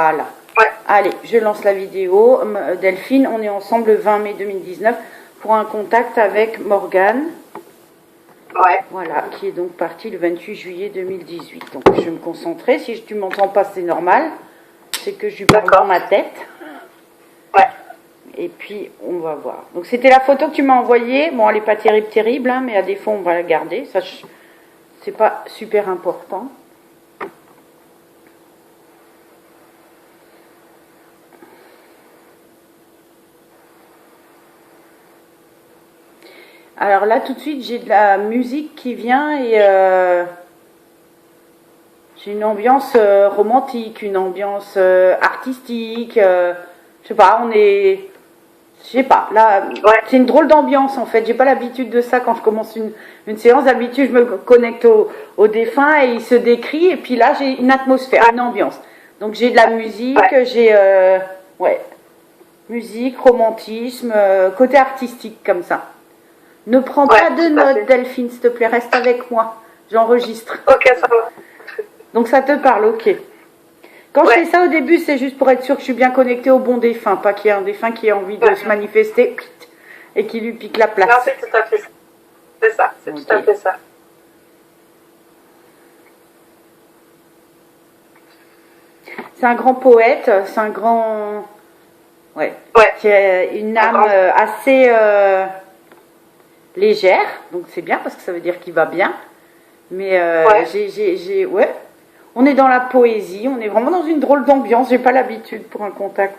Voilà. Ouais. Allez, je lance la vidéo. Delphine, on est ensemble le 20 mai 2019 pour un contact avec Morgane. Ouais. Voilà, qui est donc parti le 28 juillet 2018. Donc je vais me concentrer. Si tu m'entends pas, c'est normal. C'est que je lui parle dans ma tête. Ouais. Et puis, on va voir. Donc c'était la photo que tu m'as envoyée. Bon, elle n'est pas terrible, hein, mais à défaut, on va la garder. Ça, c'est pas super important. Alors là, tout de suite, j'ai de la musique qui vient et j'ai une ambiance romantique, une ambiance artistique. Je sais pas, je sais pas. Là, Ouais. c'est une drôle d'ambiance en fait. J'ai pas l'habitude de ça quand je commence une séance. D'habitude, je me connecte au défunt et il se décrit. Et puis là, j'ai une atmosphère, une ambiance. Donc j'ai de la musique, j'ai musique, romantisme, côté artistique comme ça. Ne prends pas de notes, Delphine, s'il te plaît, reste avec moi. J'enregistre. Ok, ça va. Donc ça te parle, ok. Quand je fais ça au début, c'est juste pour être sûr que je suis bien connectée au bon défunt, pas qu'il y ait un défunt qui ait envie de se manifester et qui lui pique la place. Non, c'est tout à fait ça. C'est ça, c'est tout à fait ça. C'est un grand poète, c'est un grand... Ouais. Qui a une âme assez... légère, donc c'est bien parce que ça veut dire qu'il va bien. Mais ouais, on est dans la poésie, on est vraiment dans une drôle d'ambiance. J'ai pas l'habitude pour un contact.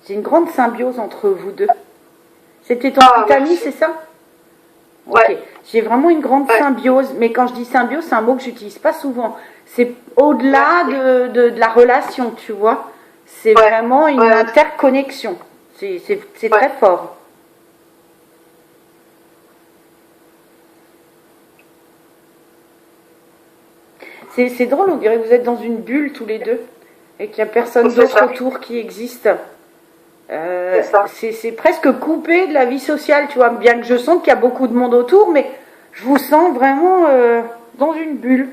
J'ai une grande symbiose entre vous deux. C'était ton petit ami, c'est ça? Ouais. Ok. J'ai vraiment une grande symbiose, mais quand je dis symbiose, c'est un mot que j'utilise pas souvent. C'est au-delà de la relation, tu vois. C'est vraiment une interconnexion. C'est très fort. C'est drôle, on dirait que vous êtes dans une bulle tous les deux et qu'il n'y a personne d'autre autour qui existe. C'est presque coupé de la vie sociale, tu vois. Bien que je sens qu'il y a beaucoup de monde autour, mais je vous sens vraiment dans une bulle.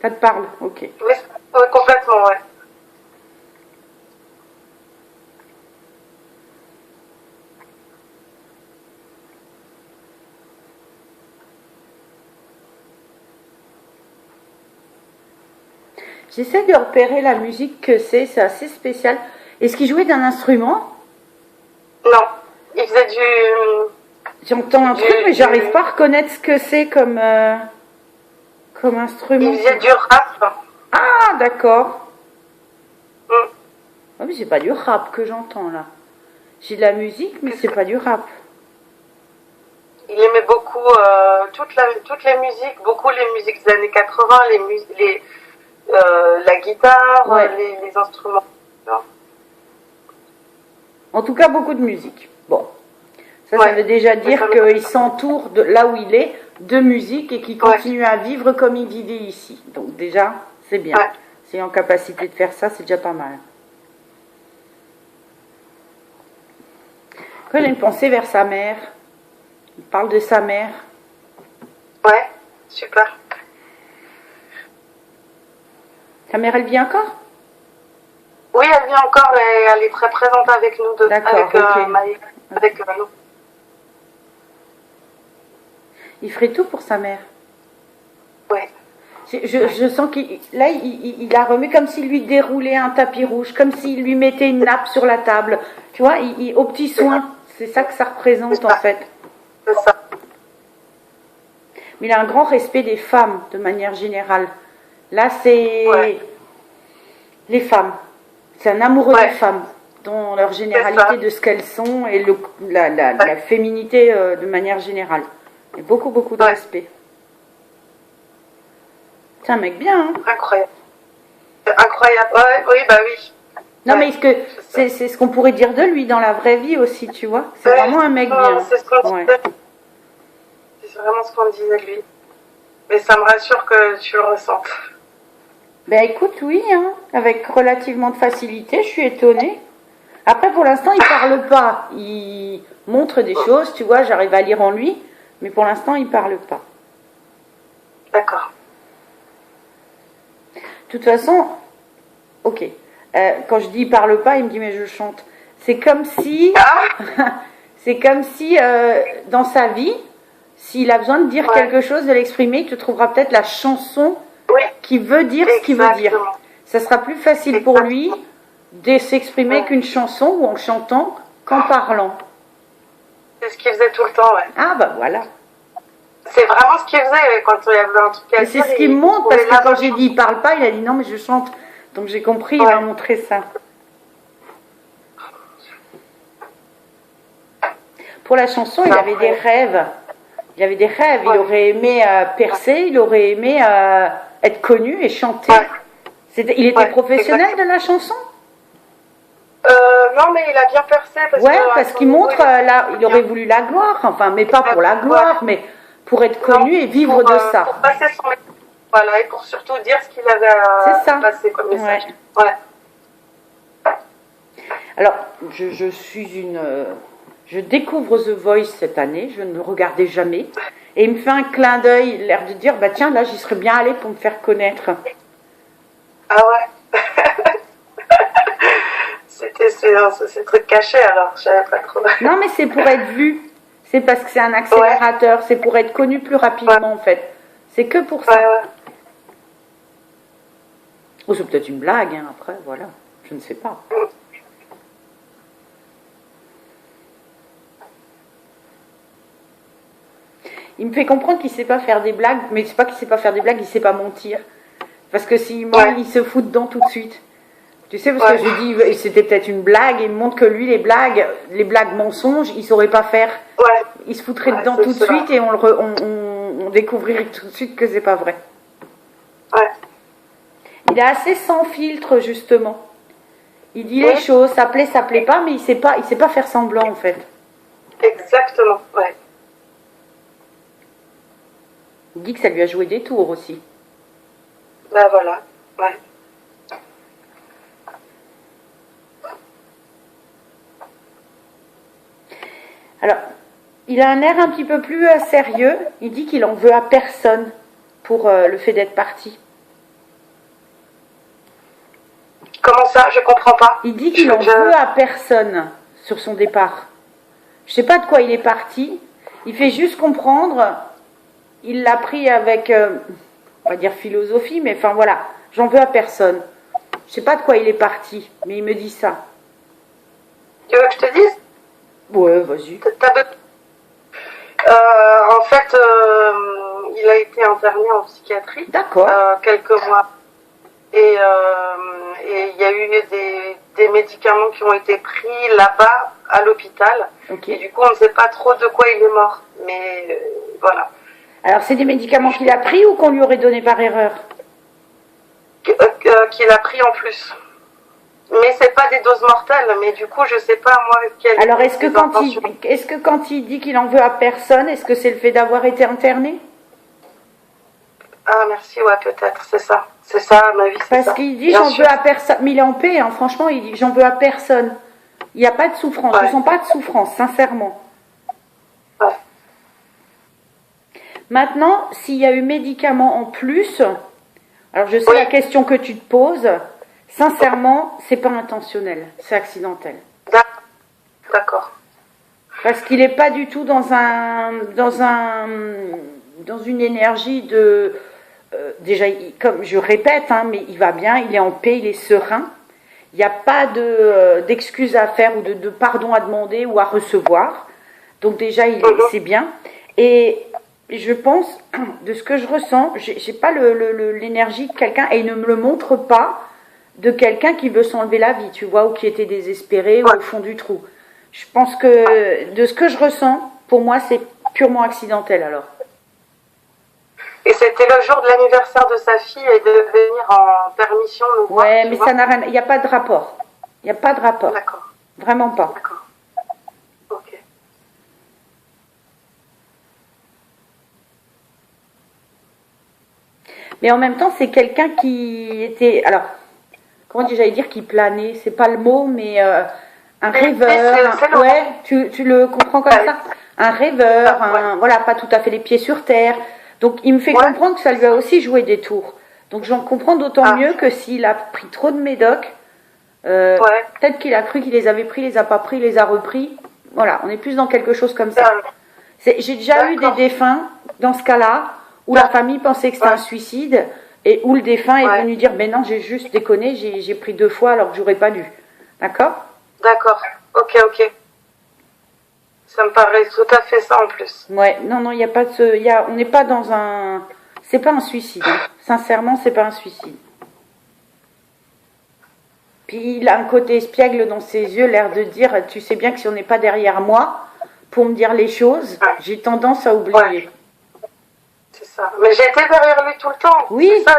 Ça te parle, ok. Oui, complètement, ouais. J'essaie de repérer la musique que c'est assez spécial. Est-ce qu'il jouait d'un instrument? Non, il faisait du... J'entends un truc, mais j'arrive pas à reconnaître ce que c'est comme instrument. Il faisait du rap. Ah, d'accord. Ah, mais c'est pas du rap que j'entends là. J'ai de la musique, mais c'est pas du rap. Il aimait beaucoup toutes les musiques, beaucoup les musiques des années 80, la guitare, les instruments. En tout cas, beaucoup de musique. Bon, ça veut déjà dire qu'il s'entoure, là où il est, de musique et qu'il continue à vivre comme il vivait ici. Donc déjà, c'est bien. S'il est en capacité de faire ça, c'est déjà pas mal. Quand il a une pensée vers sa mère, il parle de sa mère. Ouais, super. Ta mère, elle vit encore? Oui, elle vit encore et elle est très présente avec nous deux. D'accord, avec nous. Il ferait tout pour sa mère. Ouais. Je sens qu'il la remet comme s'il lui déroulait un tapis rouge, comme s'il lui mettait une nappe sur la table. Tu vois, aux petits soins. C'est ça que ça représente en fait. C'est ça. Mais il a un grand respect des femmes de manière générale. Là, c'est les femmes. C'est un amoureux des femmes, dans leur généralité de ce qu'elles sont et la féminité de manière générale. Il y a beaucoup de respect. C'est un mec bien, hein? Incroyable. Incroyable. Ouais, oui, bah oui. Non, mais c'est ce qu'on pourrait dire de lui dans la vraie vie aussi, tu vois. C'est vraiment un mec bien. C'est ce qu'on disait. C'est vraiment ce qu'on disait de lui. Mais ça me rassure que tu le ressentes. Ben écoute, oui, hein, avec relativement de facilité, je suis étonnée. Après, pour l'instant, il parle pas. Il montre des choses, tu vois, j'arrive à lire en lui. Mais pour l'instant, il parle pas. D'accord. De toute façon, ok. Quand je dis il parle pas, il me dit mais je chante. C'est comme si, c'est comme si dans sa vie, s'il a besoin de dire quelque chose, de l'exprimer, il te trouvera peut-être la chanson qui veut dire ce qu'il veut dire. Ça sera plus facile pour lui de s'exprimer qu'une chanson ou en chantant qu'en parlant. C'est ce qu'il faisait tout le temps, ouais. Ah bah voilà. C'est vraiment ce qu'il faisait quand il y avait un truc à dire. C'est ce qu'il montre parce que quand j'ai dit il parle pas, il a dit non mais je chante. Donc j'ai compris, il m'a montré ça. Pour la chanson, il avait des rêves. Il avait des rêves. Il aurait aimé percer, il aurait aimé être connu et chanter. Il était professionnel de la chanson? Non, mais il a bien percé. Parce qu'il montre, là, il aurait voulu la gloire. Enfin, mais pas pour la gloire, mais pour être connu et vivre de ça. Pour passer son message. Voilà, et pour surtout dire ce qu'il avait à passer comme message. Alors, je découvre The Voice cette année, je ne le regardais jamais. Et il me fait un clin d'œil, l'air de dire, bah tiens, là, j'y serais bien allé pour me faire connaître. Ah ouais. C'était ces trucs cachés, alors, je savais pas trop. Non, mais c'est pour être vu. C'est parce que c'est un accélérateur, c'est pour être connu plus rapidement, en fait. C'est que pour ça. Ou c'est peut-être une blague, hein, après, voilà. Je ne sais pas. Il me fait comprendre qu'il ne sait pas faire des blagues, mais c'est pas qu'il ne sait pas faire des blagues, il ne sait pas mentir. Parce que s'il ment, il se fout dedans tout de suite. Tu sais, parce que je dis, c'était peut-être une blague, et il me montre que lui, les blagues mensonges, il ne saurait pas faire. Il se foutrait dedans tout de suite et on découvrirait tout de suite que c'est pas vrai. Il est assez sans filtre, justement. Il dit les choses, ça plaît pas, mais il sait pas faire semblant, en fait. Exactement, ouais. Il dit que ça lui a joué des tours aussi. Ben voilà, ouais. Alors, il a un air un petit peu plus sérieux. Il dit qu'il en veut à personne pour le fait d'être parti. Comment ça? Je comprends pas. Il dit qu'il en veut à personne sur son départ. Je sais pas de quoi il est parti. Il fait juste comprendre. Il l'a pris avec, on va dire philosophie, mais enfin voilà, j'en veux à personne. Je sais pas de quoi il est parti, mais il me dit ça. Tu veux que je te dise? Ouais, vas-y. En fait, il a été interné en psychiatrie. D'accord. Quelques mois. Et il y a eu des médicaments qui ont été pris là-bas, à l'hôpital. Et du coup, on ne sait pas trop de quoi il est mort. Mais voilà. Alors, c'est des médicaments qu'il a pris ou qu'on lui aurait donné par erreur? Qu'il a pris en plus. Mais c'est pas des doses mortelles, mais du coup, je sais pas moi quelle. Alors, est-ce que quand il dit qu'il en veut à personne, est-ce que c'est le fait d'avoir été interné? Ah, merci, ouais, peut-être, c'est ça. C'est ça, à ma vie, c'est ça. Parce qu'il dit j'en veux à personne. Mais il est en paix, hein, franchement, il dit j'en veux à personne. Il n'y a pas de souffrance, je ne sens pas de souffrance, sincèrement. Ouais. Maintenant, s'il y a eu médicaments en plus, alors je sais la question que tu te poses, sincèrement, c'est pas intentionnel, c'est accidentel. D'accord. Parce qu'il n'est pas du tout dans une énergie de... déjà, comme je répète, hein, mais il va bien, il est en paix, il est serein. Il n'y a pas d'excuses à faire ou de pardon à demander ou à recevoir. Donc déjà, c'est bien. Et je pense, de ce que je ressens, j'ai pas l'énergie de quelqu'un, et il ne me le montre pas, de quelqu'un qui veut s'enlever la vie, tu vois, ou qui était désespéré ou au fond du trou. Je pense que, de ce que je ressens, pour moi, c'est purement accidentel alors. Et c'était le jour de l'anniversaire de sa fille et de venir en permission nous voir. Ouais, mais ça n'a rien, il n'y a pas de rapport. Il n'y a pas de rapport. D'accord. Vraiment pas. D'accord. Ok. Mais en même temps, c'est quelqu'un qui était, alors, comment j'allais dire, qui planait, c'est pas le mot, mais un rêveur. C'est ouais, tu le comprends comme ça? un rêveur, voilà, pas tout à fait les pieds sur terre. Donc il me fait comprendre que ça lui a aussi joué des tours. Donc j'en comprends d'autant mieux que s'il a pris trop de médocs, peut-être qu'il a cru qu'il les avait pris, les a pas pris, les a repris. Voilà, on est plus dans quelque chose comme ça. J'ai déjà eu des défunts dans ce cas-là où la famille pensait que c'était un suicide et où le défunt est venu dire mais non, j'ai juste déconné, j'ai pris 2 fois alors que j'aurais pas dû. D'accord? D'accord. Ok. Ça me paraît tout à fait ça en plus. Ouais, non, il n'y a pas de on n'est pas dans un. C'est pas un suicide. Hein. Sincèrement, c'est pas un suicide. Puis il a un côté espiègle dans ses yeux, l'air de dire tu sais bien que si on n'est pas derrière moi pour me dire les choses, j'ai tendance à oublier. Ouais. C'est ça. Mais j'étais derrière lui tout le temps. Oui. C'est ça,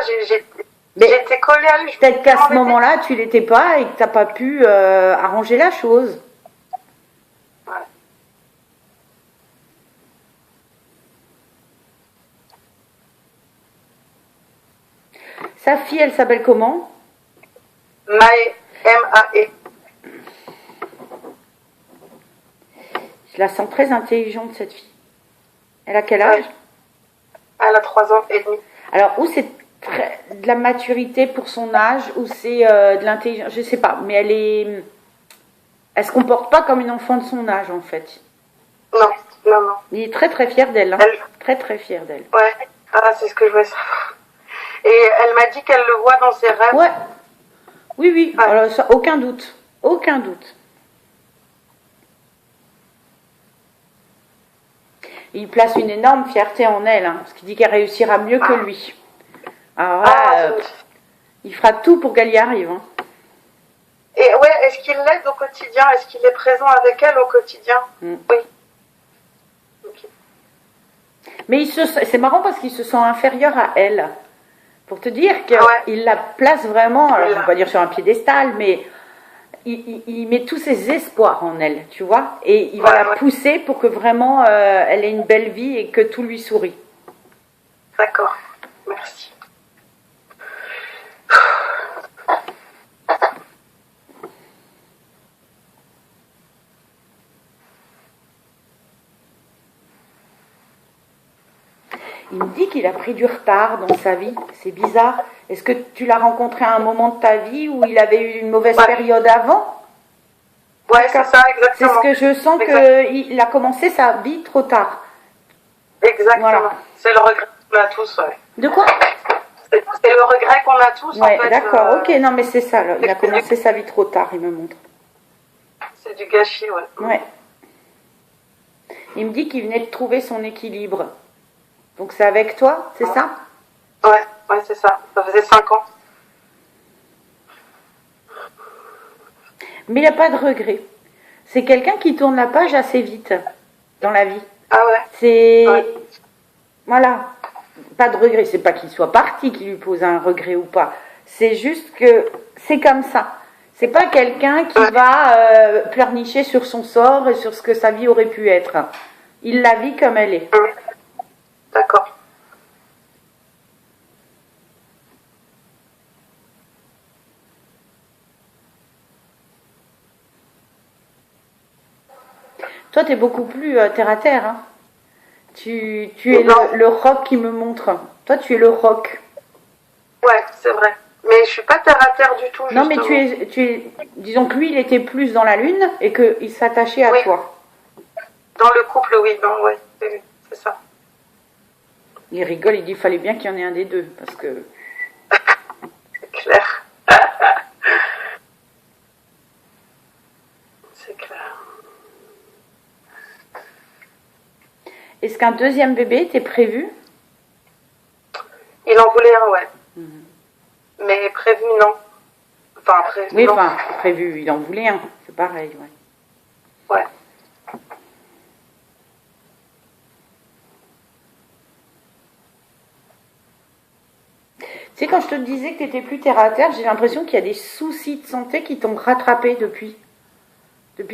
j'étais collée à lui. Peut-être qu'à ce moment-là, tu l'étais pas et que tu n'as pas pu arranger la chose. Ouais. Sa fille, elle s'appelle comment? Maë, M-A-E. Je la sens très intelligente, cette fille. Elle a quel âge? Elle a 3 ans et demi. Alors, où c'est de la maturité pour son âge, ou c'est de l'intelligence, je sais pas, mais elle se comporte pas comme une enfant de son âge, en fait. Non. Il est très très fier d'elle, hein. Très très fier d'elle. Ouais, c'est ce que je veux savoir. Et elle m'a dit qu'elle le voit dans ses rêves. Ouais. Oui. Alors, ça, aucun doute. Il place une énorme fierté en elle, hein, parce qu'il dit qu'elle réussira mieux que lui. Alors là, il fera tout pour qu'elle y arrive. Hein. Et est-ce qu'il l'aide au quotidien? Est-ce qu'il est présent avec elle au quotidien? Oui. Okay. Mais c'est marrant parce qu'il se sent inférieur à elle. Pour te dire qu'il la place vraiment, alors je ne vais pas dire sur un piédestal, mais il met tous ses espoirs en elle, tu vois, et il va la pousser pour que vraiment elle ait une belle vie et que tout lui sourit. D'accord, merci. Il me dit qu'il a pris du retard dans sa vie, c'est bizarre. Est-ce que tu l'as rencontré à un moment de ta vie où il avait eu une mauvaise période avant? Ouais, c'est ça, exactement. C'est ce que je sens qu'il a commencé sa vie trop tard. Exactement. Voilà. C'est le regret qu'on a tous, De quoi? C'est le regret qu'on a tous, en fait. D'accord, ok, non mais c'est ça, là. Il a commencé sa vie trop tard, il me montre. C'est du gâchis, Ouais. Il me dit qu'il venait de trouver son équilibre. Donc c'est avec toi, c'est ça? Ouais, c'est ça. Ça faisait 5 ans. Mais il n'y a pas de regret. C'est quelqu'un qui tourne la page assez vite dans la vie. Ah ouais? C'est... Voilà. Pas de regret. C'est pas qu'il soit parti qui lui pose un regret ou pas. C'est juste que c'est comme ça. C'est pas quelqu'un qui va pleurnicher sur son sort et sur ce que sa vie aurait pu être. Il la vit comme elle est. D'accord. Toi, tu es beaucoup plus terre à terre. Hein. Tu es le roc qui me montre. Toi, tu es le roc. Ouais, c'est vrai. Mais je suis pas terre à terre du tout. Non, mais tu es. Disons que lui, il était plus dans la lune et qu'il s'attachait à toi. Dans le couple, oui. Non, ouais. C'est ça. Il rigole, il dit qu'il fallait bien qu'il y en ait un des deux. Parce que. C'est clair. C'est clair. Est-ce qu'un deuxième bébé était prévu? Il en voulait un, ouais. Mais prévu, non. Enfin, prévu, oui, non. Enfin, prévu, il en voulait un. C'est pareil, ouais. Ouais. Tu sais, quand je te disais que tu étais plus terre à terre, j'ai l'impression qu'il y a des soucis de santé qui t'ont rattrapé depuis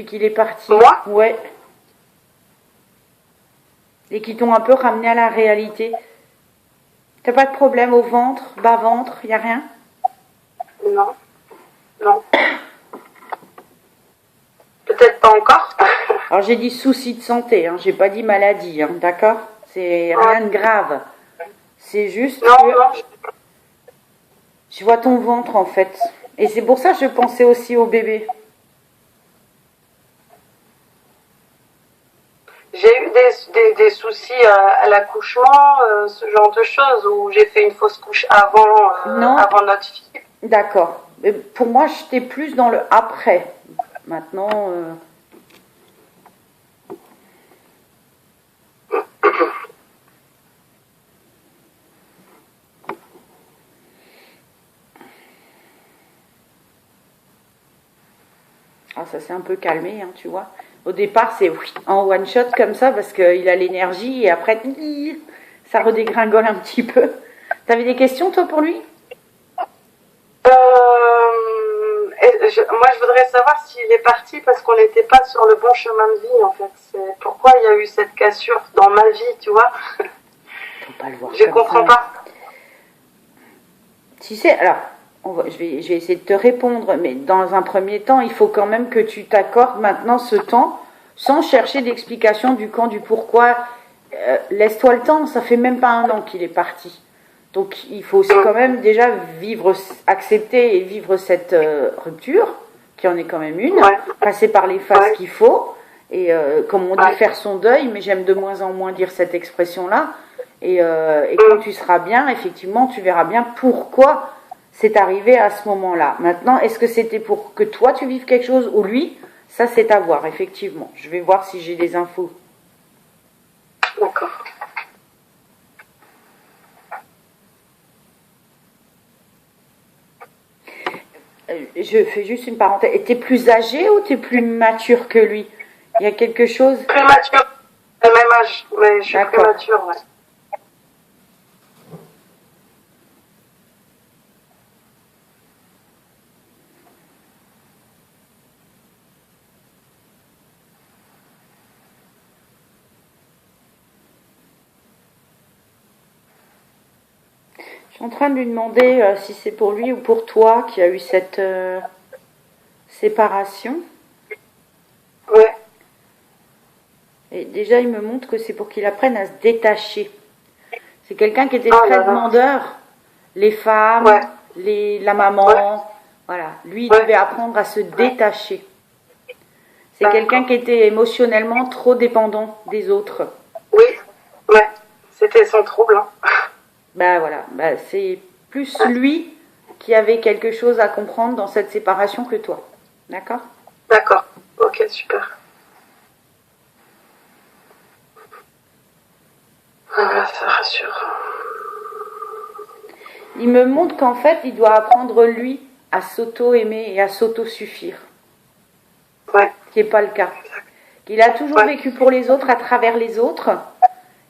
qu'il est parti. Moi? Ouais. Et qui t'ont un peu ramené à la réalité. T'as pas de problème au ventre, bas-ventre, y a rien? Non. Non. Peut-être pas encore. Alors j'ai dit souci de santé, hein, j'ai pas dit maladie, hein, d'accord? C'est rien de grave. C'est juste que je vois ton ventre en fait. Et c'est pour ça que je pensais aussi au bébé. J'ai eu des soucis à l'accouchement, ce genre de choses, où j'ai fait une fausse couche avant notre fille. D'accord. Mais pour moi, j'étais plus dans le après. Maintenant... Ah, ça s'est un peu calmé, hein, tu vois. Au départ, c'est en one shot comme ça parce qu'il a l'énergie et après, ça redégringole un petit peu. T'avais des questions, toi, pour lui? Moi, je voudrais savoir s'il est parti parce qu'on n'était pas sur le bon chemin de vie, en fait. C'est pourquoi il y a eu cette cassure dans ma vie, tu vois. Faut pas le voir. Je comprends pas. Tu sais, alors, je vais essayer de te répondre, mais dans un premier temps, il faut quand même que tu t'accordes maintenant ce temps sans chercher d'explication du quand, du pourquoi. Laisse-toi le temps, ça fait même pas 1 an qu'il est parti. Donc il faut aussi quand même déjà accepter et vivre cette rupture, qui en est quand même une, passer par les phases qu'il faut, et comme on dit, faire son deuil, mais j'aime de moins en moins dire cette expression-là, et quand tu seras bien, effectivement, tu verras bien pourquoi c'est arrivé à ce moment-là. Maintenant, est-ce que c'était pour que toi tu vives quelque chose ou lui? Ça, c'est à voir, effectivement. Je vais voir si j'ai des infos. D'accord. Je fais juste une parenthèse. Et t'es plus âgé ou t'es plus mature que lui? Il y a quelque chose? Plus mature. Le même âge, mais je suis plus mature, ouais. Je suis en train de lui demander si c'est pour lui ou pour toi qui a eu cette séparation. Ouais. Et déjà, il me montre que c'est pour qu'il apprenne à se détacher. C'est quelqu'un qui était très demandeur. Les femmes, la maman, voilà. Lui, il devait apprendre à se détacher. C'est quelqu'un qui était émotionnellement trop dépendant des autres. Oui, ouais. C'était son trouble, hein. Ben voilà, c'est plus lui qui avait quelque chose à comprendre dans cette séparation que toi. D'accord? D'accord, ok, super. Ça rassure. Il me montre qu'en fait, il doit apprendre lui à s'auto-aimer et à s'auto-suffire. Ouais. Ce qui n'est pas le cas. Qu'il a toujours vécu pour les autres, à travers les autres.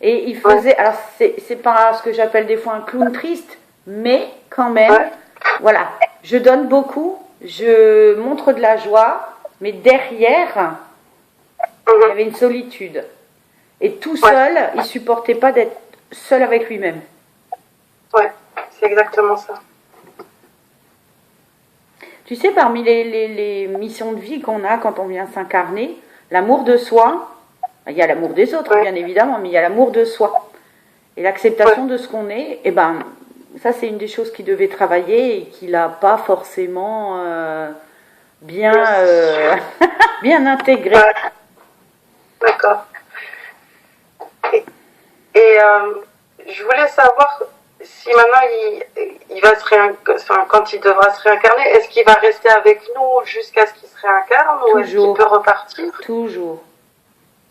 Et il faisait, alors c'est pas ce que j'appelle des fois un clown triste, mais quand même, voilà, je donne beaucoup, je montre de la joie, mais derrière, il y avait une solitude. Et tout seul, il supportait pas d'être seul avec lui-même. Ouais, c'est exactement ça. Tu sais, parmi les missions de vie qu'on a quand on vient s'incarner, l'amour de soi, il y a l'amour des autres, bien évidemment, mais il y a l'amour de soi. Et l'acceptation de ce qu'on est, et ben, ça c'est une des choses qu'il devait travailler et qu'il n'a pas forcément bien intégré. Ouais. D'accord. Et je voulais savoir si maintenant il va quand il devra se réincarner, est-ce qu'il va rester avec nous jusqu'à ce qu'il se réincarne ou est-ce qu'il peut repartir? Toujours.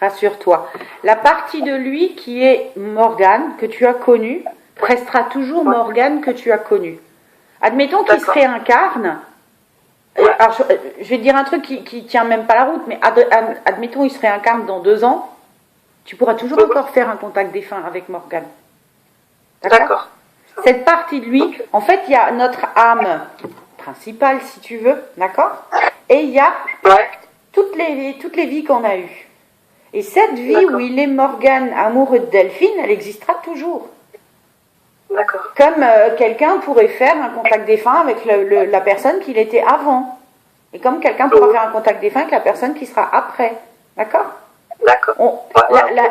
Rassure-toi. La partie de lui qui est Morgane, que tu as connue, restera toujours Morgane que tu as connue. Admettons qu'il se réincarne. Alors, je vais te dire un truc qui tient même pas la route, mais admettons il se réincarne dans 2 ans, tu pourras toujours encore faire un contact défunt avec Morgane. D'accord. Cette partie de lui, en fait, il y a notre âme principale, si tu veux, d'accord? Et il y a toutes les vies qu'on a eues. Et cette vie où il est Morgane amoureux de Delphine, elle existera toujours. D'accord. Comme quelqu'un pourrait faire un contact défunt avec la personne qu'il était avant. Et comme quelqu'un pourra faire un contact défunt avec la personne qui sera après. D'accord? D'accord.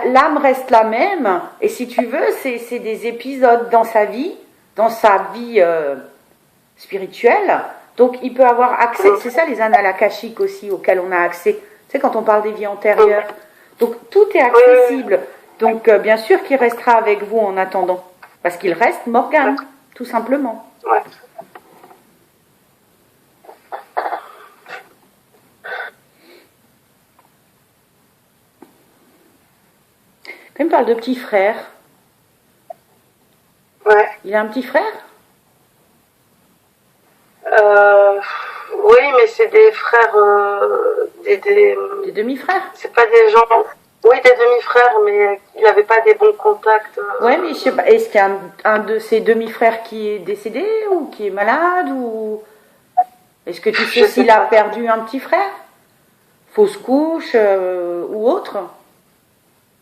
L'âme reste la même, et si tu veux, c'est des épisodes dans sa vie spirituelle. Donc il peut avoir accès, c'est ça les annales akashiques aussi auxquels on a accès. Tu sais, quand on parle des vies antérieures. Donc tout est accessible. Donc bien sûr qu'il restera avec vous en attendant. Parce qu'il reste Morgane, tout simplement. Ouais. Quand il me parle de petit frère. Ouais. Il a un petit frère? Oui, mais c'est des frères, des demi-frères. C'est pas des gens. Oui, des demi-frères, mais il n'avait pas des bons contacts. Ouais, mais je sais pas. Est-ce qu'il y a un de ses demi-frères qui est décédé ou qui est malade ou est-ce que tu sais s'il a perdu un petit frère? Fausse couche ou autre?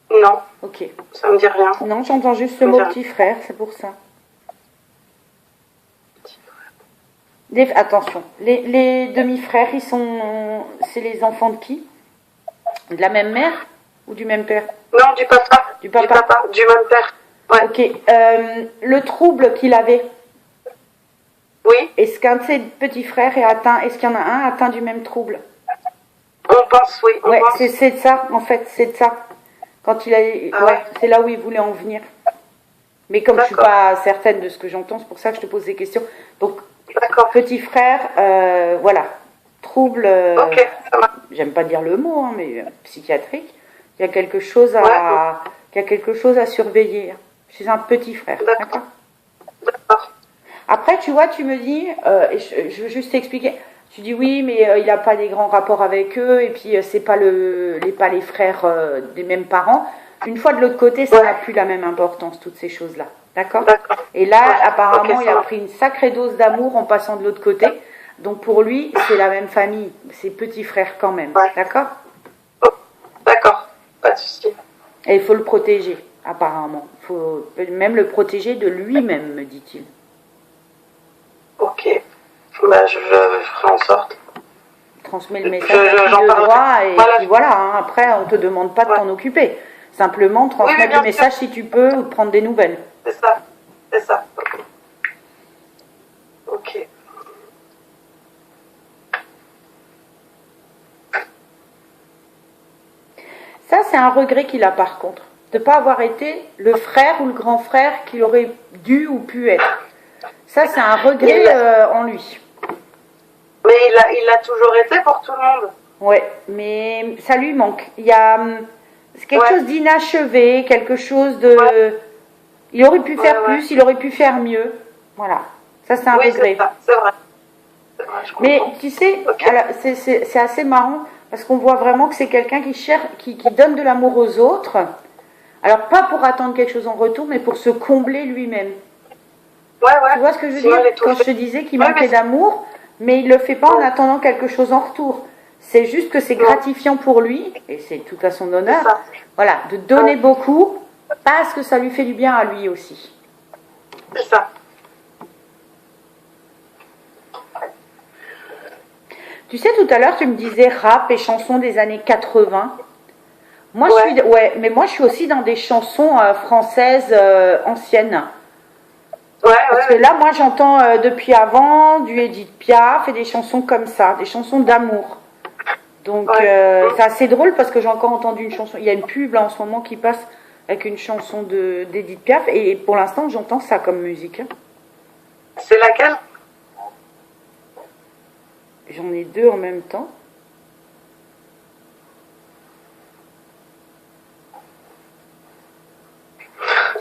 Non. Ok. Ça me dit rien. Non, j'entends juste le mot petit frère, c'est pour ça. Attention, les demi-frères, c'est les enfants de qui? De la même mère ou du même père? Non, du papa. Du même père. Ouais. Ok. Le trouble qu'il avait. Oui. Est-ce qu'un de ses petits frères est atteint? Est-ce qu'il y en a un atteint du même trouble? On pense, oui. Ouais, c'est de ça, en fait, c'est de ça. Quand il a, c'est là où il voulait en venir. Mais comme je suis pas certaine de ce que j'entends, c'est pour ça que je te pose des questions. Donc, petit frère, voilà, trouble. J'aime pas dire le mot, hein, mais psychiatrique. Il y a quelque chose à surveiller chez un petit frère. D'accord. Après, tu vois, tu me dis, je veux juste t'expliquer. Tu dis oui, mais il n'a pas des grands rapports avec eux, et puis c'est pas les frères des mêmes parents. Une fois de l'autre côté, ça n'a plus la même importance, toutes ces choses-là. D'accord. Et là, apparemment, il a pris une sacrée dose d'amour en passant de l'autre côté. Donc pour lui, c'est la même famille, c'est petit frère quand même. D'accord. D'accord, pas de souci. Et il faut le protéger, apparemment. Il faut même le protéger de lui-même, me dit-il. Ok. Bah, je ferai en sorte. Transmets le message à qui de droit et puis voilà. Hein, après, on te demande pas de t'en occuper. Simplement transmettre le message si tu peux ou prendre des nouvelles. C'est ça. C'est ça. Ok. Ça, c'est un regret qu'il a par contre. De ne pas avoir été le frère ou le grand frère qu'il aurait dû ou pu être. Ça, c'est un regret en lui. Mais il l'a toujours été pour tout le monde. Ouais, mais ça lui manque. Il y a quelque chose d'inachevé, quelque chose de... Il aurait pu faire plus, il aurait pu faire mieux. Voilà. Ça, c'est un regret. C'est vrai. Mais tu sais, c'est assez marrant parce qu'on voit vraiment que c'est quelqu'un qui donne de l'amour aux autres. Alors, pas pour attendre quelque chose en retour, mais pour se combler lui-même. Tu vois ce que je veux dire? Quand je te disais qu'il manquait d'amour, mais il ne le fait pas en attendant quelque chose en retour. C'est juste que c'est gratifiant pour lui, et c'est tout à son honneur, voilà, de donner beaucoup, parce que ça lui fait du bien à lui aussi. C'est ça. Tu sais, tout à l'heure, tu me disais rap et chansons des années 80. Moi, mais moi, je suis aussi dans des chansons françaises anciennes. Parce que là, moi, j'entends depuis avant du Edith Piaf et des chansons comme ça, des chansons d'amour. Donc, c'est assez drôle parce que j'ai encore entendu une chanson. Il y a une pub là en ce moment qui passe avec une chanson d'Edith Piaf et pour l'instant, j'entends ça comme musique. C'est laquelle? J'en ai deux en même temps.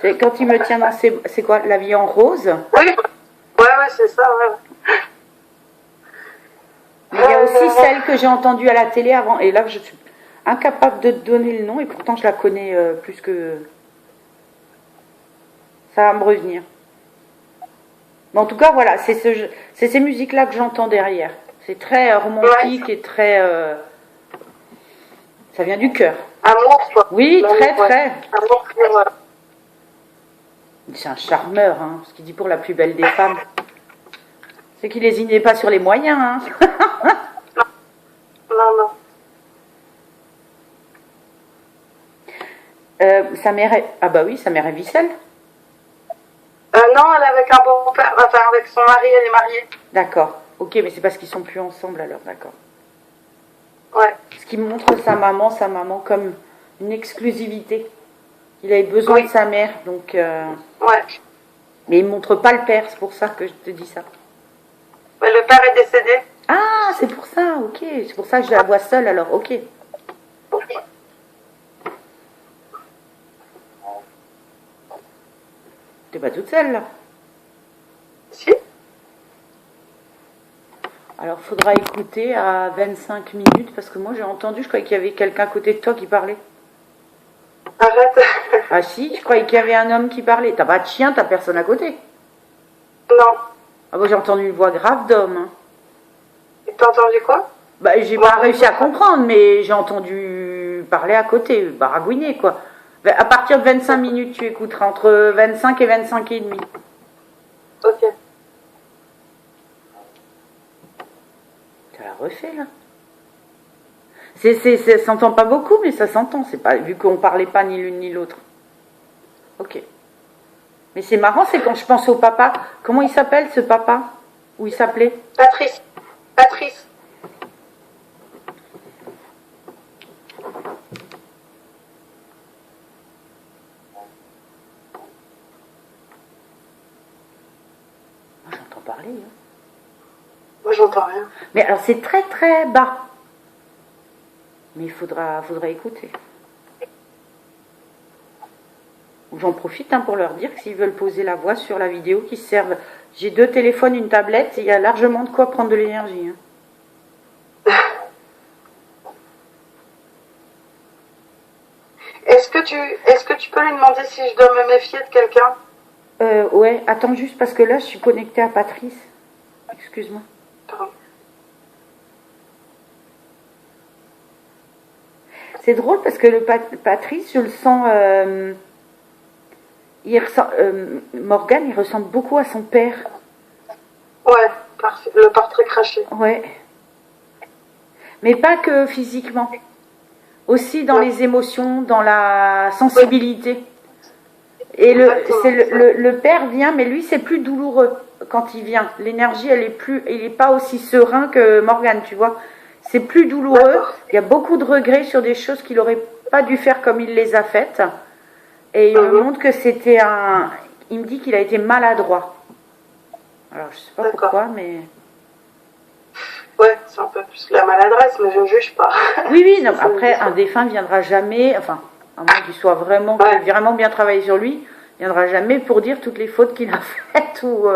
C'est quand il me tient dans ses... C'est quoi? La vie en rose? Oui, c'est ça, Mais il y a aussi celle que j'ai entendue à la télé avant. Et là, je suis incapable de te donner le nom. Et pourtant, je la connais plus que... Ça va me revenir. Mais en tout cas, voilà. C'est ces musiques-là que j'entends derrière. C'est très romantique et très... Ça vient du cœur. Amour, quoi. Oui, très. Amour pur. C'est un charmeur, hein, ce qu'il dit pour la plus belle des femmes. C'est qu'il lésinait pas sur les moyens, hein. Non. sa mère est... Ah bah oui, sa mère est Vicelle. Non, elle est avec un beau-père, enfin avec son mari, elle est mariée. D'accord. Ok, mais c'est parce qu'ils sont plus ensemble alors, d'accord. Ouais. Ce qui montre sa maman comme une exclusivité. Il avait besoin de sa mère, donc... Ouais. Mais il ne montre pas le père, c'est pour ça que je te dis ça. Ouais, le père est décédé. Ah, c'est pour ça, ok. C'est pour ça que je la vois seule alors, ok. T'es pas toute seule là? Si. Alors faudra écouter à 25 minutes parce que moi j'ai entendu, je croyais qu'il y avait quelqu'un à côté de toi qui parlait. Arrête. Ah si, je croyais qu'il y avait un homme qui parlait. T'as pas de chien, t'as personne à côté. Non. Ah bon, j'ai entendu une voix grave d'homme. Hein. Et t'as entendu quoi? Bah j'ai pas réussi à comprendre, mais j'ai entendu parler à côté, baragouiner quoi. À partir de 25 minutes, tu écouteras entre 25 et 25 et demi. Ok. Tu la refait là. Ça s'entend pas beaucoup, mais ça s'entend. C'est pas vu qu'on parlait pas ni l'une ni l'autre. Ok. Mais c'est marrant, c'est quand je pense au papa. Comment il s'appelle ce papa? Où il s'appelait? Patrice. Patrice. Moi j'entends parler. Hein. Moi j'entends rien. Mais alors c'est très très bas. Mais il faudra écouter. J'en profite hein, pour leur dire que s'ils veulent poser la voix sur la vidéo, qu'ils se servent. J'ai 2 téléphones, une tablette, il y a largement de quoi prendre de l'énergie. Hein. Est-ce que tu peux lui demander si je dois me méfier de quelqu'un? Ouais, attends juste parce que là je suis connectée à Patrice. Excuse-moi. Pardon. C'est drôle parce que le Patrice, je le sens. Morgane, il ressemble beaucoup à son père. Ouais, le portrait craché. Ouais. Mais pas que physiquement. Aussi dans les émotions, dans la sensibilité. Et le père vient, mais lui c'est plus douloureux quand il vient. L'énergie, il est pas aussi serein que Morgane, tu vois. C'est plus douloureux. Il y a beaucoup de regrets sur des choses qu'il aurait pas dû faire comme il les a faites. Et il me montre que c'était un... Il me dit qu'il a été maladroit. Alors, je sais pas pourquoi, mais... Ouais, c'est un peu plus la maladresse, mais je ne juge pas. Oui, non, après, un défunt viendra jamais... Enfin, à moins qu'il soit vraiment, vraiment bien travaillé sur lui, il viendra jamais pour dire toutes les fautes qu'il a faites. Ou,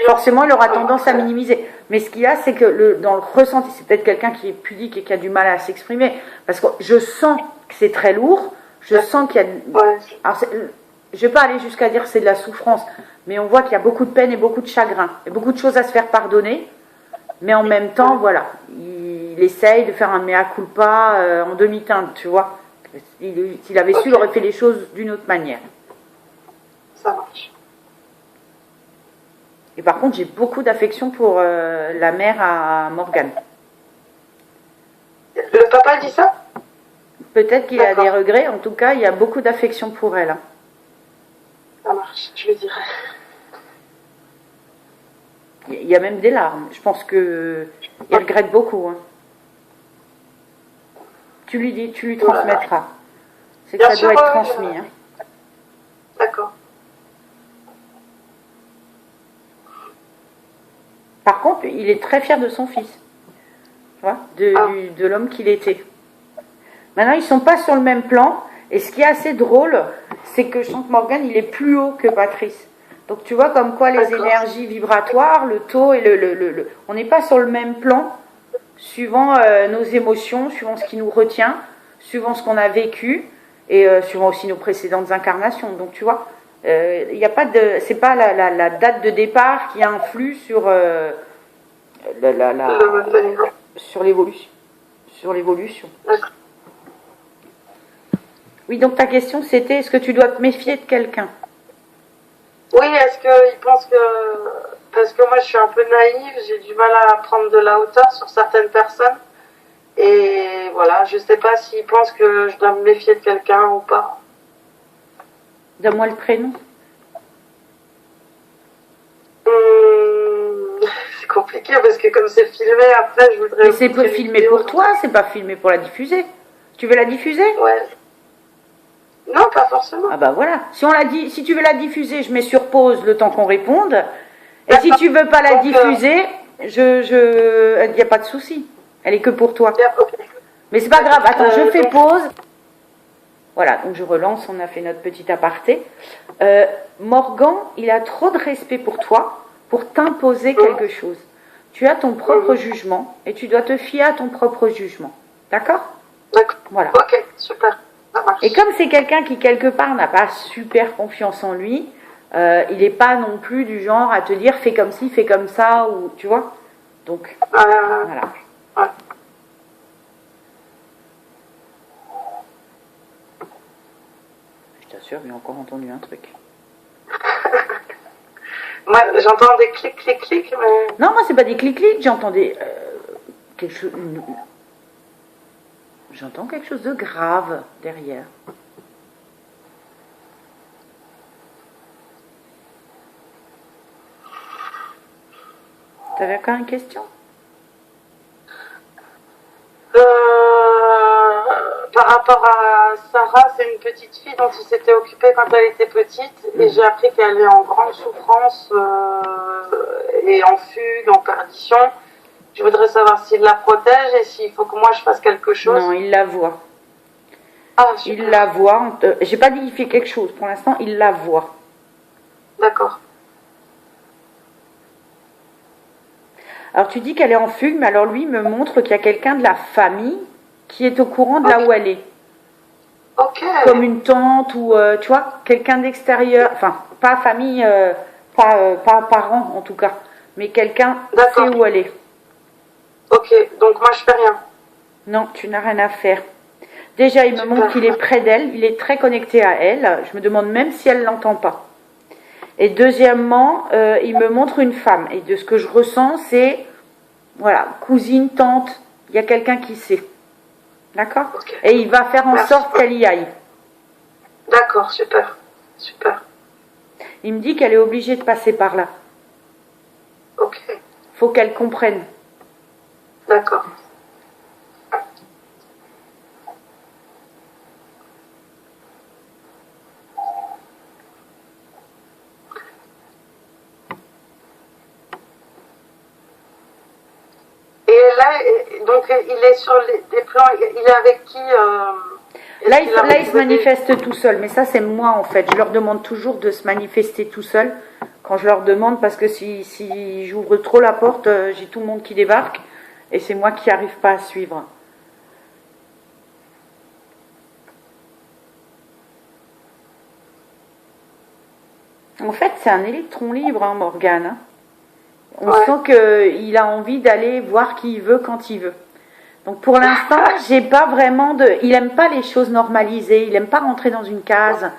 forcément, il aura tendance à minimiser. Mais ce qu'il y a, c'est que dans le ressenti, c'est peut-être quelqu'un qui est pudique et qui a du mal à s'exprimer. Parce que je sens que c'est très lourd. Je sens qu'il y a... Alors, je ne vais pas aller jusqu'à dire que c'est de la souffrance, mais on voit qu'il y a beaucoup de peine et beaucoup de chagrin, et beaucoup de choses à se faire pardonner, mais en même temps, voilà, il essaye de faire un mea culpa en demi-teinte, tu vois. S'il avait su, il aurait fait les choses d'une autre manière. Ça marche. Et par contre, j'ai beaucoup d'affection pour la mère à Morgane. Le papa dit ça? Peut-être qu'il a des regrets, en tout cas, il y a beaucoup d'affection pour elle. Hein. Ça marche, je le dirai. Il y a même des larmes. Je pense qu'il regrette beaucoup. Hein. Tu lui transmettras. C'est que ça doit être transmis. Hein. D'accord. Par contre, il est très fier de son fils. Tu vois, de l'homme qu'il était. Maintenant, ils ne sont pas sur le même plan. Et ce qui est assez drôle, c'est que je sens que Morgane, il est plus haut que Patrice. Donc tu vois comme quoi les énergies vibratoires, le taux et on n'est pas sur le même plan, suivant nos émotions, suivant ce qui nous retient, suivant ce qu'on a vécu, et suivant aussi nos précédentes incarnations. Donc tu vois, il n'y a pas de... C'est pas la date de départ qui influe sur sur l'évolution. Sur l'évolution. Oui, donc ta question c'était, est-ce que tu dois te méfier de quelqu'un? Oui, est-ce qu'il pense que... Parce que moi je suis un peu naïve, j'ai du mal à prendre de la hauteur sur certaines personnes. Et voilà, je sais pas s'il pense que je dois me méfier de quelqu'un ou pas. Donne-moi le prénom. C'est compliqué parce que comme c'est filmé, après je voudrais... Mais c'est pas filmé pour toi, c'est pas filmé pour la diffuser. Tu veux la diffuser? Ouais. Non, pas forcément. Ah bah voilà. Si tu veux la diffuser, je mets sur pause le temps qu'on réponde. Et si tu veux pas la diffuser, il n'y a pas de souci. Elle est que pour toi. Mais c'est pas grave. Attends, je fais pause. Voilà, donc je relance, on a fait notre petit aparté. Morgan, il a trop de respect pour toi pour t'imposer quelque chose. Tu as ton propre jugement et tu dois te fier à ton propre jugement. D'accord? D'accord. Voilà. Ok, super. Ça marche. Et comme c'est quelqu'un qui, quelque part, n'a pas super confiance en lui, il n'est pas non plus du genre à te dire fais comme ci, fais comme ça, ou tu vois. Donc, voilà. Ouais. Je t'assure, j'ai encore entendu un truc. Moi, j'entends des clics, clics, clics, mais... Non, moi, c'est pas des clics-clics, j'entendais quelque chose... J'entends quelque chose de grave derrière. T'avais encore une question? Par rapport à Sarah, c'est une petite fille dont il s'était occupé quand elle était petite et j'ai appris qu'elle est en grande souffrance et en fugue, en perdition. Je voudrais savoir s'il la protège et s'il faut que moi je fasse quelque chose. Non, il la voit. Ah, super. Il la voit. J'ai pas dit qu'il fait quelque chose. Pour l'instant, il la voit. D'accord. Alors tu dis qu'elle est en fugue, mais alors lui il me montre qu'il y a quelqu'un de la famille qui est au courant de là où elle est. Ok. Comme une tante ou tu vois, quelqu'un d'extérieur, enfin pas famille, pas parent en tout cas, mais quelqu'un sait où elle est. Ok, donc moi je fais rien. Non, tu n'as rien à faire. Déjà il me montre qu'il est près d'elle, il est très connecté à elle, je me demande même si elle l'entend pas. Et deuxièmement, il me montre une femme. Et de ce que je ressens, c'est, voilà, cousine, tante, il y a quelqu'un qui sait. D'accord? Okay. Et il va faire en sorte qu'elle y aille. D'accord, super. Super. Il me dit qu'elle est obligée de passer par là. Ok. Faut qu'elle comprenne. D'accord. Et là, donc il est sur des plans, il est avec qui Là, il se manifeste tout seul, mais ça c'est moi en fait. Je leur demande toujours de se manifester tout seul quand je leur demande, parce que si j'ouvre trop la porte, j'ai tout le monde qui débarque et c'est moi qui n'arrive pas à suivre. En fait, c'est un électron libre, hein, Morgane. Hein. On sent qu'il a envie d'aller voir qui il veut quand il veut. Donc pour l'instant, j'ai pas vraiment de... Il aime pas les choses normalisées, il aime pas rentrer dans une case,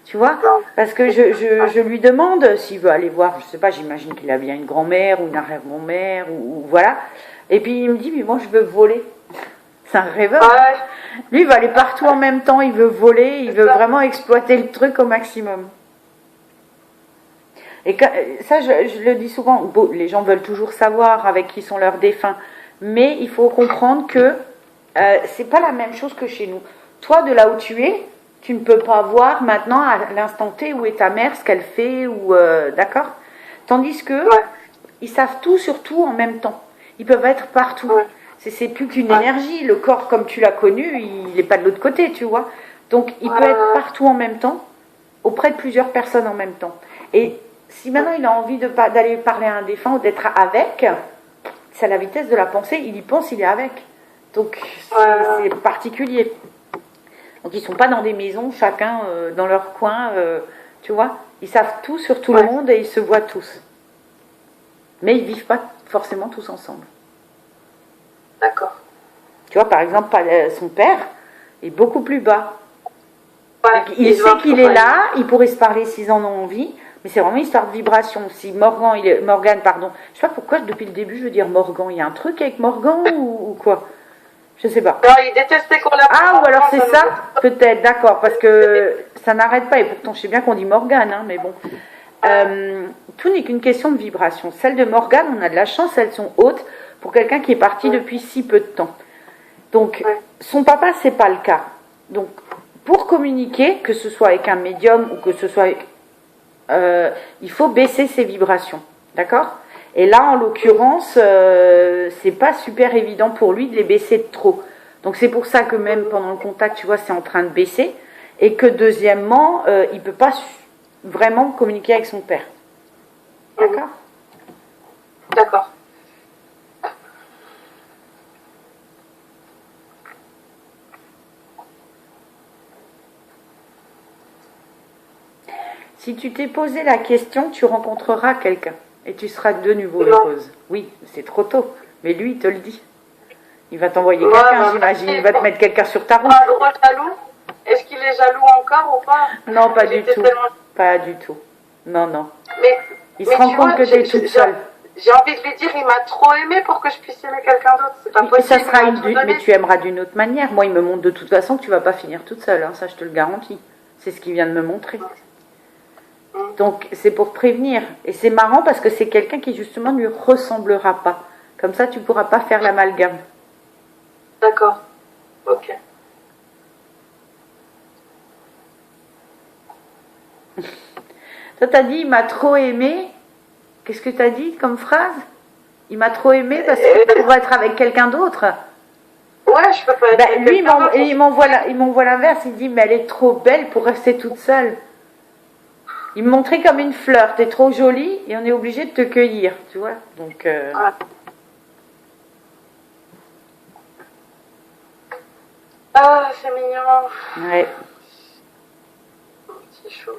tu vois. Parce que je lui demande s'il veut aller voir, je sais pas, j'imagine qu'il a bien une grand-mère ou une arrière-grand-mère, ou voilà. Et puis il me dit, mais moi je veux voler. C'est un rêveur. Ouais. Lui, il va aller partout en même temps, il veut voler, il veut vraiment exploiter le truc au maximum. Et ça, je le dis souvent, bon, les gens veulent toujours savoir avec qui sont leurs défunts, mais il faut comprendre que c'est pas la même chose que chez nous. Toi, de là où tu es, tu ne peux pas voir maintenant à l'instant T où est ta mère, ce qu'elle fait, ou d'accord. Tandis que ils savent tout sur tout en même temps. Ils peuvent être partout. C'est plus qu'une énergie. Le corps, comme tu l'as connu, il n'est pas de l'autre côté, tu vois. Donc, il peut être partout en même temps, auprès de plusieurs personnes en même temps. Et si maintenant il a envie d'aller parler à un défunt ou d'être avec, c'est à la vitesse de la pensée, il y pense, il est avec. Donc c'est particulier. Donc ils ne sont pas dans des maisons, chacun dans leur coin, tu vois. Ils savent tout sur tout le monde et ils se voient tous. Mais ils ne vivent pas forcément tous ensemble. D'accord. Tu vois, par exemple, son père est beaucoup plus bas. Il sait qu'il est là, il pourrait se parler s'ils en ont envie. Mais c'est vraiment une histoire de vibration. Si Morgane, pardon. Je sais pas pourquoi depuis le début je veux dire Morgan. Il y a un truc avec Morgan ou quoi? Je sais pas. Non, il détestait qu'on l'appelle. Ah, ou alors c'est ça? Peut-être, d'accord, parce que ça n'arrête pas. Et pourtant, je sais bien qu'on dit Morgane, hein, mais bon. Tout n'est qu'une question de vibration. Celles de Morgane, on a de la chance, elles sont hautes pour quelqu'un qui est parti depuis si peu de temps. Donc, son papa, c'est pas le cas. Donc, pour communiquer, que ce soit avec un médium ou que ce soit avec, il faut baisser ses vibrations, d'accord? Et là, en l'occurrence, c'est pas super évident pour lui de les baisser de trop. Donc, c'est pour ça que même pendant le contact, tu vois, c'est en train de baisser. Et que deuxièmement, il peut pas vraiment communiquer avec son père. D'accord? D'accord. Si tu t'es posé la question, tu rencontreras quelqu'un. Et tu seras de nouveau heureuse. Oui, c'est trop tôt. Mais lui, il te le dit. Il va t'envoyer quelqu'un, j'imagine. Il va te mettre quelqu'un sur ta route. Pas gros jaloux? Est-ce qu'il est jaloux encore ou pas? Non, pas du tout. Pas du tout. Non, non. Mais, il se rend compte que tu es toute seule. J'ai envie de lui dire, il m'a trop aimé pour que je puisse aimer quelqu'un d'autre. C'est pas possible. Ça sera mais tu aimeras d'une autre manière. Moi, il me montre de toute façon que tu vas pas finir toute seule. Hein. Ça, je te le garantis. C'est ce qu'il vient de me montrer. Donc, c'est pour prévenir. Et c'est marrant parce que c'est quelqu'un qui, justement, ne lui ressemblera pas. Comme ça, tu ne pourras pas faire l'amalgame. D'accord. Ok. Toi, t'as dit, il m'a trop aimé. Qu'est-ce que t'as dit comme phrase? Il m'a trop aimé parce qu'il pourrait être avec quelqu'un d'autre. Ouais, je peux pas être avec lui, il m'envoie l'inverse. Il dit, mais elle est trop belle pour rester toute seule. Il me montrait comme une fleur. T'es trop jolie et on est obligé de te cueillir, tu vois. Donc. Ah, c'est mignon. Ouais. C'est chaud.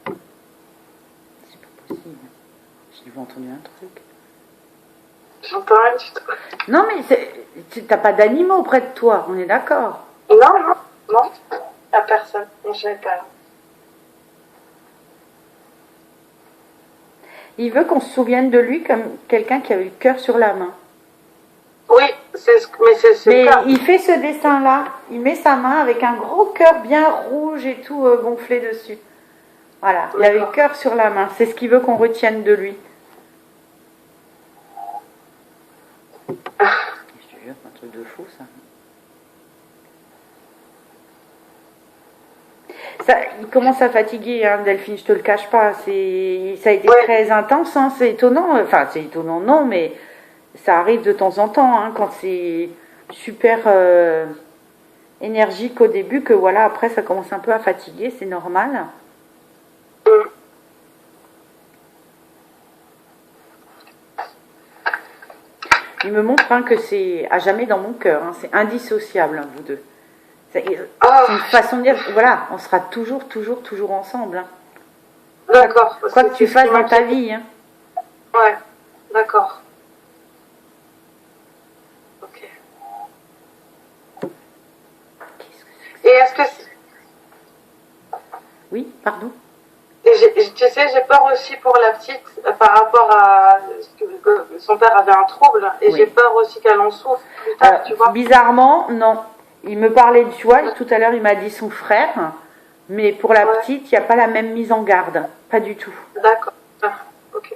C'est pas possible. J'ai entendu un truc. J'entends rien du tout. Non, mais t'as pas d'animaux près de toi, on est d'accord? Non, non, non. À personne. Je sais pas. Il veut qu'on se souvienne de lui comme quelqu'un qui avait le cœur sur la main. Oui, mais il fait ce dessin-là. Il met sa main avec un gros cœur bien rouge et tout gonflé dessus. Voilà, il avait le cœur sur la main. C'est ce qu'il veut qu'on retienne de lui. Je te jure, c'est un truc de fou, ça. Il commence à fatiguer, hein, Delphine, je te le cache pas. Ça a été très intense, hein, c'est étonnant. Enfin, c'est étonnant, non, mais ça arrive de temps en temps, hein, quand c'est super énergique au début, que voilà, après ça commence un peu à fatiguer, c'est normal. Il me montre que c'est à jamais dans mon cœur, hein, c'est indissociable, hein, vous deux. C'est une façon de dire, voilà, on sera toujours ensemble. Hein. D'accord. Quoi que tu fasses dans ta vie. Hein. Ouais, d'accord. Ok. Et est-ce que... Oui, pardon. Tu sais, j'ai peur aussi pour la petite par rapport à que son père avait un trouble et j'ai peur aussi qu'elle en souffre plus tard, tu vois. Bizarrement, non. Il me parlait, tu vois, tout à l'heure il m'a dit son frère, mais pour la petite, il n'y a pas la même mise en garde, pas du tout. D'accord, ok.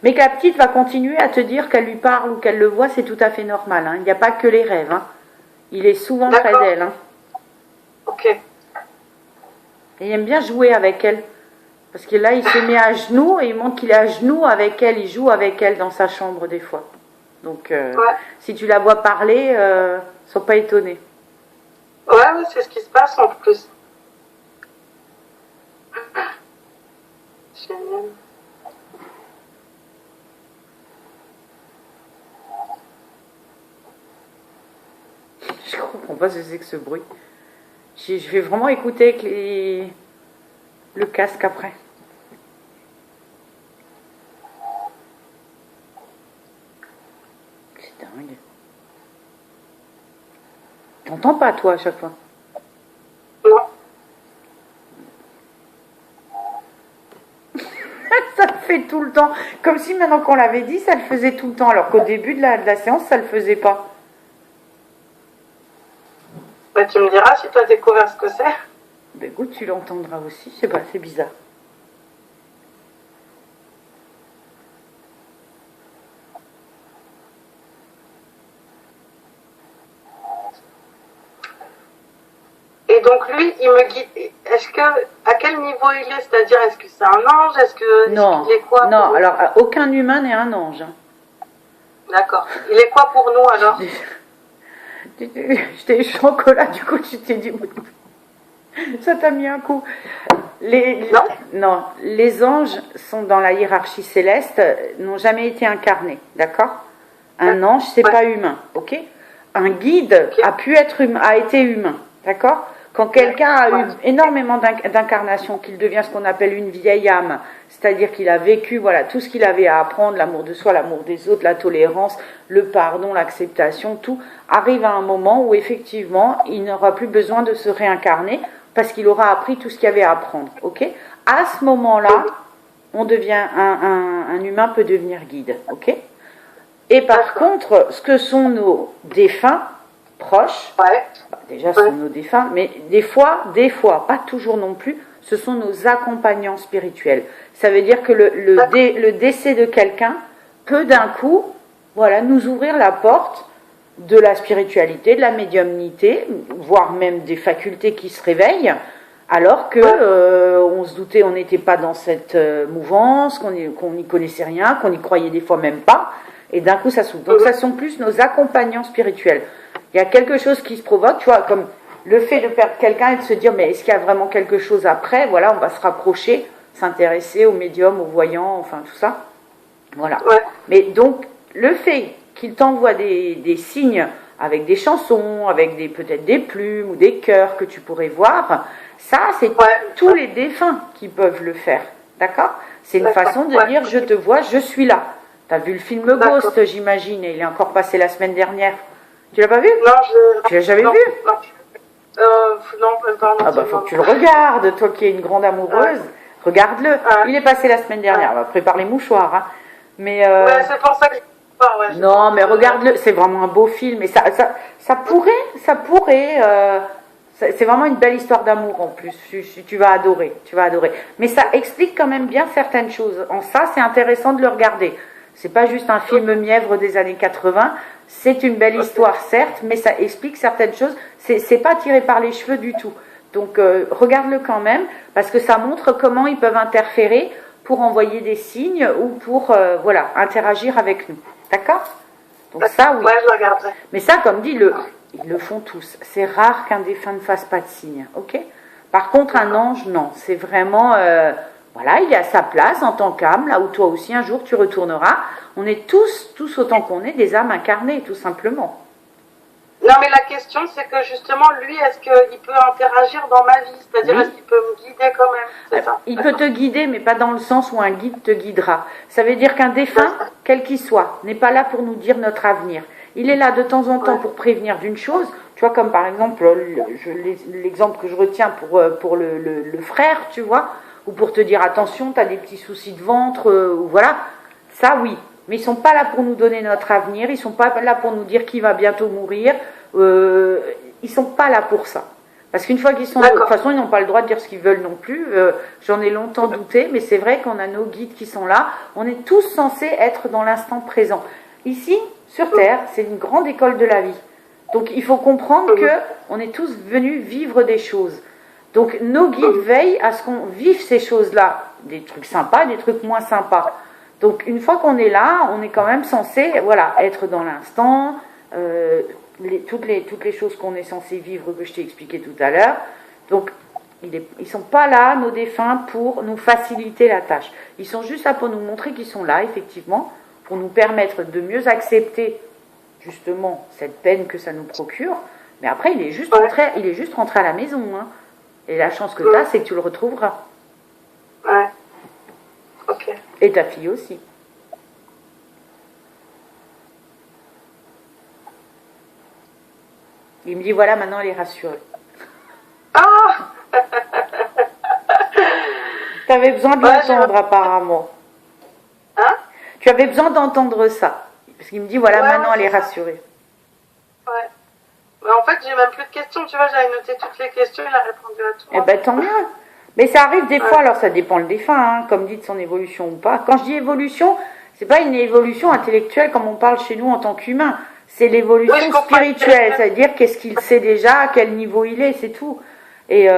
Mais que la petite va continuer à te dire qu'elle lui parle ou qu'elle le voit, c'est tout à fait normal. Hein. Il n'y a pas que les rêves. Hein. Il est souvent près d'elle. Hein. Ok. Et il aime bien jouer avec elle. Parce que là, il se met à genoux et il montre qu'il est à genoux avec elle. Il joue avec elle dans sa chambre des fois. Donc, si tu la vois parler, sois pas étonné. Ouais, c'est ce qui se passe en plus. Génial. Je comprends pas ce que c'est que ce bruit. Je vais vraiment écouter avec le casque après. C'est dingue. T'entends pas, toi, à chaque fois? tout le temps. Comme si maintenant qu'on l'avait dit, ça le faisait tout le temps. Alors qu'au début de la séance, ça le faisait pas. Bah, tu me diras si tu as découvert ce que c'est. Bah, écoute, tu l'entendras aussi. Je sais pas, c'est bizarre. Et donc lui, il me guide. Est-ce que, à quel niveau il est? C'est-à-dire, est-ce que c'est un ange? Non, il est quoi non. Alors, aucun humain n'est un ange. D'accord. Il est quoi pour nous alors? J'étais chocolat, du coup, tu t'es dit, ça t'a mis un coup. Non, les anges sont dans la hiérarchie céleste, n'ont jamais été incarnés, d'accord? Un ange, c'est pas humain, ok? Un guide a été humain, d'accord? Quand quelqu'un a eu énormément d'incarnations, qu'il devient ce qu'on appelle une vieille âme, c'est-à-dire qu'il a vécu voilà, tout ce qu'il avait à apprendre, l'amour de soi, l'amour des autres, la tolérance, le pardon, l'acceptation, tout, arrive à un moment où effectivement, il n'aura plus besoin de se réincarner parce qu'il aura appris tout ce qu'il y avait à apprendre. Ok? À ce moment-là, on devient un humain peut devenir guide. Ok? Et par contre, ce que sont nos défunts proches, déjà ce sont nos défunts, mais des fois, pas toujours non plus, ce sont nos accompagnants spirituels. Ça veut dire que le décès de quelqu'un peut d'un coup, voilà, nous ouvrir la porte de la spiritualité, de la médiumnité, voire même des facultés qui se réveillent, alors que on se doutait, on n'était pas dans cette mouvance, qu'on n'y connaissait rien, qu'on n'y croyait des fois même pas, et d'un coup ça s'ouvre. Donc ça sont plus nos accompagnants spirituels. Il y a quelque chose qui se provoque, tu vois, comme le fait de perdre quelqu'un et de se dire, mais est-ce qu'il y a vraiment quelque chose après? Voilà, on va se rapprocher, s'intéresser aux médiums, aux voyants, enfin tout ça. Voilà. Ouais. Mais donc, le fait qu'il t'envoie des signes avec des chansons, avec peut-être des plumes ou des cœurs que tu pourrais voir, ça, c'est tous les défunts qui peuvent le faire. D'accord? C'est une façon de dire, je te vois, je suis là. T'as vu le film Ghost, j'imagine, et il est encore passé la semaine dernière. Tu l'as pas vu? Non, tu l'as jamais vu? Non, pas. Ah bah faut que tu le regardes, toi qui es une grande amoureuse, regarde-le. Il est passé la semaine dernière. On va préparer les mouchoirs, hein. Mais c'est pour ça que non, mais regarde-le, c'est vraiment un beau film et ça pourrait. C'est vraiment une belle histoire d'amour en plus. Tu vas adorer, Mais ça explique quand même bien certaines choses. En ça, c'est intéressant de le regarder. C'est pas juste un film mièvre des années 80. C'est une belle histoire, certes, mais ça explique certaines choses. C'est pas tiré par les cheveux du tout. Donc, regarde-le quand même, parce que ça montre comment ils peuvent interférer pour envoyer des signes ou pour, interagir avec nous. D'accord? Donc ça, oui. Ouais, je regarderai. Mais ça, comme dit, ils le font tous. C'est rare qu'un défunt ne fasse pas de signe, ok? Par contre, un ange, non. C'est vraiment... il est à sa place en tant qu'âme, là où toi aussi un jour tu retourneras. On est tous autant qu'on est, des âmes incarnées, tout simplement. Non, mais la question, c'est que justement, lui, est-ce qu'il peut interagir dans ma vie? C'est-à-dire, est-ce qu'il peut me guider quand même? C'est ça. Il peut te guider, mais pas dans le sens où un guide te guidera. Ça veut dire qu'un défunt, quel qu'il soit, n'est pas là pour nous dire notre avenir. Il est là de temps en temps pour prévenir d'une chose. Tu vois, comme par exemple, l'exemple que je retiens pour le frère, tu vois, ou pour te dire attention, tu as des petits soucis de ventre, ou voilà. Ça, oui. Mais ils ne sont pas là pour nous donner notre avenir, ils ne sont pas là pour nous dire qui va bientôt mourir, ils ne sont pas là pour ça. Parce qu'une fois qu'ils sont... De toute façon, ils n'ont pas le droit de dire ce qu'ils veulent non plus, j'en ai longtemps douté, mais c'est vrai qu'on a nos guides qui sont là, on est tous censés être dans l'instant présent. Ici, sur Terre, c'est une grande école de la vie. Donc il faut comprendre qu'on est tous venus vivre des choses. Donc nos guides veillent à ce qu'on vive ces choses-là, des trucs sympas, des trucs moins sympas. Donc une fois qu'on est là, on est quand même censé, être dans l'instant, toutes les choses qu'on est censé vivre que je t'ai expliqué tout à l'heure. Donc ils sont pas là, nos défunts, pour nous faciliter la tâche. Ils sont juste là pour nous montrer qu'ils sont là, effectivement, pour nous permettre de mieux accepter justement cette peine que ça nous procure. Mais après, il est juste rentré à la maison, hein. Et la chance que tu as, c'est que tu le retrouveras. Ouais. Ok. Et ta fille aussi. Il me dit, voilà, maintenant elle est rassurée. Ah T'avais besoin de l'entendre, apparemment. Tu avais besoin d'entendre ça. Parce qu'il me dit, voilà, maintenant elle est rassurée. Ouais. Mais en fait, j'ai même plus de questions, tu vois, j'avais noté toutes les questions, il a répondu à tout. Eh ben, tant mieux. Mais ça arrive des fois, alors ça dépend le défunt, hein, comme dit de son évolution ou pas. Quand je dis évolution, c'est pas une évolution intellectuelle comme on parle chez nous en tant qu'humain. C'est l'évolution spirituelle, c'est-à-dire qu'est-ce qu'il sait déjà, à quel niveau il est, c'est tout. Et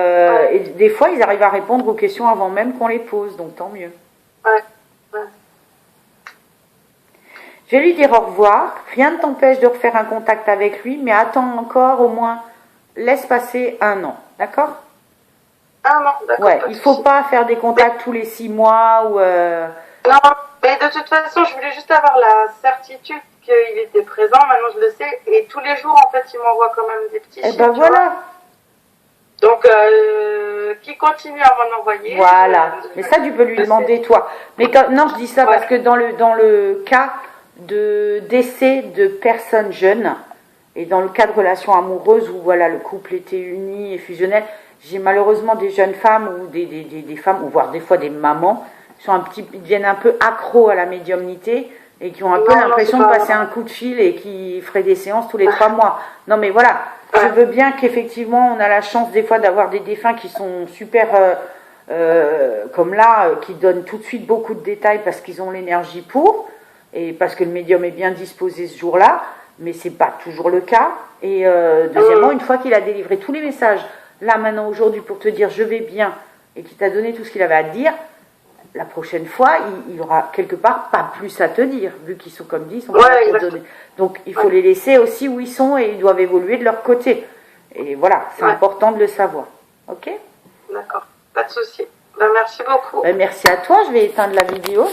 des fois, ils arrivent à répondre aux questions avant même qu'on les pose, donc tant mieux. Je vais lui dire au revoir. Rien ne t'empêche de refaire un contact avec lui, mais attends encore au moins, laisse passer 1 an, d'accord? 1 an, d'accord. Ouais, il faut pas faire des contacts tous les 6 mois ou. Non, mais de toute façon, je voulais juste avoir la certitude qu'il était présent. Maintenant, je le sais, et tous les jours, en fait, il m'envoie quand même des petits. Eh ben voilà. Donc, qui continue à m'en envoyer. Voilà. Mais ça, tu peux lui demander toi. Mais quand, non, je dis ça parce que dans le cas de décès de personnes jeunes et dans le cas de relations amoureuses où voilà le couple était uni et fusionnel, j'ai malheureusement des jeunes femmes ou des femmes ou voire des fois des mamans qui sont deviennent un peu accros à la médiumnité et qui ont un peu l'impression de passer un coup de fil et qui feraient des séances tous les 3 mois. Non mais voilà, je veux bien qu'effectivement on a la chance des fois d'avoir des défunts qui sont super comme là, qui donnent tout de suite beaucoup de détails parce qu'ils ont l'énergie pour et parce que le médium est bien disposé ce jour-là, mais c'est pas toujours le cas. Et deuxièmement, une fois qu'il a délivré tous les messages, là maintenant aujourd'hui pour te dire je vais bien et qu'il t'a donné tout ce qu'il avait à te dire, la prochaine fois il aura quelque part pas plus à te dire, vu qu'ils sont comme dit, ils sont pas là pour donner. Donc il faut les laisser aussi où ils sont et ils doivent évoluer de leur côté. Et voilà, c'est important de le savoir. Ok? D'accord, pas de souci. Ben, merci beaucoup. Ben, merci à toi, je vais éteindre la vidéo.